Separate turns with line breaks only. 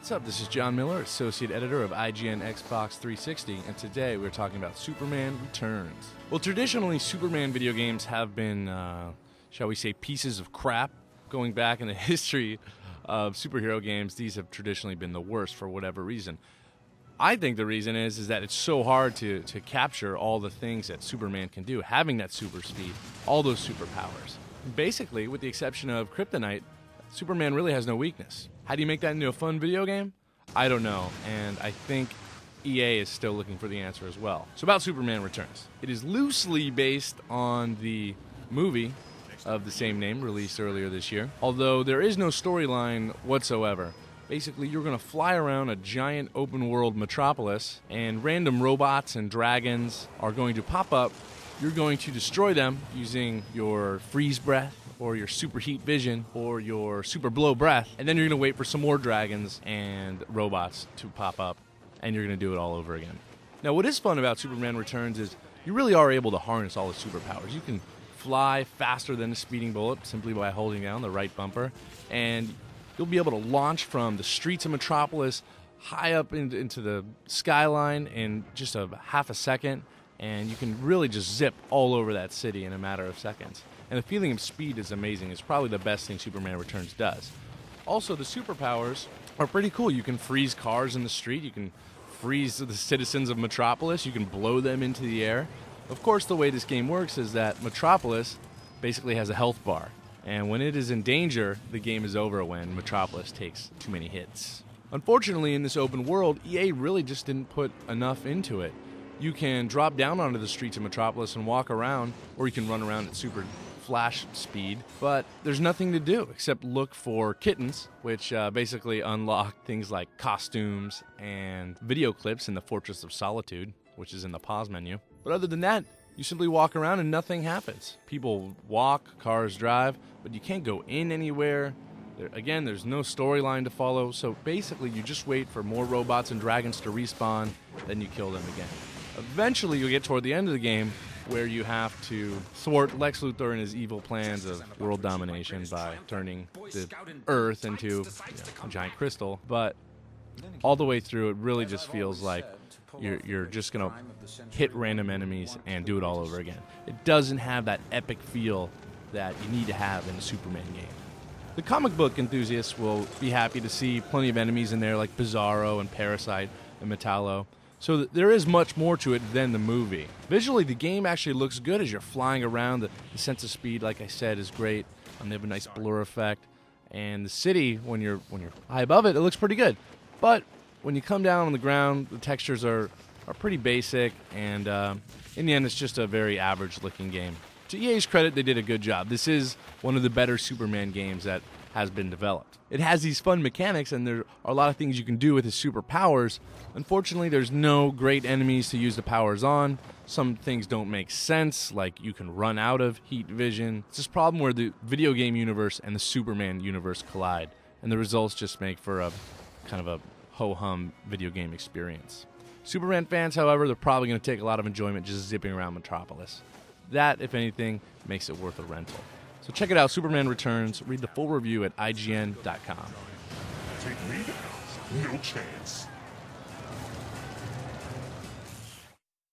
What's up? This is John Miller, Associate Editor of IGN Xbox 360, and today we're talking about Superman Returns. Well, traditionally, Superman video games have been, shall we say, pieces of crap. Going back in the history of superhero games, these have traditionally been the worst for whatever reason. I think the reason is that it's so hard to capture all the things that Superman can do, having that super speed, all those superpowers. Basically, with the exception of Kryptonite, Superman really has no weakness. How do you make that into a fun video game? I don't know, and I think EA is still looking for the answer as well. So about Superman Returns. It is loosely based on the movie of the same name released earlier this year, although there is no storyline whatsoever. Basically, you're going to fly around a giant open-world metropolis, and random robots and dragons are going to pop up. You're going to destroy them using your freeze breath, or your super heat vision, or your super blow breath, and then you're going to wait for some more dragons and robots to pop up, and you're going to do it all over again. Now, what is fun about Superman Returns is you really are able to harness all the superpowers. You can fly faster than a speeding bullet simply by holding down the right bumper, and you'll be able to launch from the streets of Metropolis high up into the skyline in just a half a second, and you can really just zip all over that city in a matter of seconds. And the feeling of speed is amazing. It's probably the best thing Superman Returns does. Also, the superpowers are pretty cool. You can freeze cars in the street. You can freeze the citizens of Metropolis. You can blow them into the air. Of course, the way this game works is that Metropolis basically has a health bar. And when it is in danger, the game is over when Metropolis takes too many hits. Unfortunately, in this open world, EA really just didn't put enough into it. You can drop down onto the streets of Metropolis and walk around, or you can run around at super flash speed, but there's nothing to do except look for kittens, which basically unlock things like costumes and video clips in the Fortress of Solitude, which is in the pause menu. But other than that, you simply walk around and nothing happens. People walk, cars drive, but you can't go in anywhere. Again, there's no storyline to follow, so basically you just wait for more robots and dragons to respawn, then you kill them again. Eventually you'll get toward the end of the game where you have to thwart Lex Luthor and his evil plans of world domination by turning the Earth into a giant crystal. But all the way through, it really just feels like you're just going to hit random enemies and do it all over again. It doesn't have that epic feel that you need to have in a Superman game. The comic book enthusiasts will be happy to see plenty of enemies in there like Bizarro and Parasite and Metallo. So there is much more to it than the movie. Visually, the game actually looks good as you're flying around. The sense of speed, like I said, is great. They have a nice blur effect. And the city, when you're high above it, it looks pretty good. But when you come down on the ground, the textures are pretty basic. And in the end, it's just a very average-looking game. To EA's credit, they did a good job. This is one of the better Superman games that has been developed. It has these fun mechanics, and there are a lot of things you can do with his superpowers. Unfortunately, there's no great enemies to use the powers on. Some things don't make sense, like you can run out of heat vision. It's this problem where the video game universe and the Superman universe collide, and the results just make for a kind of a ho-hum video game experience. Superman fans, however, they're probably going to take a lot of enjoyment just zipping around Metropolis. That, if anything, makes it worth a rental. So check it out, Superman Returns. Read the full review at IGN.com.
Take me down. No chance.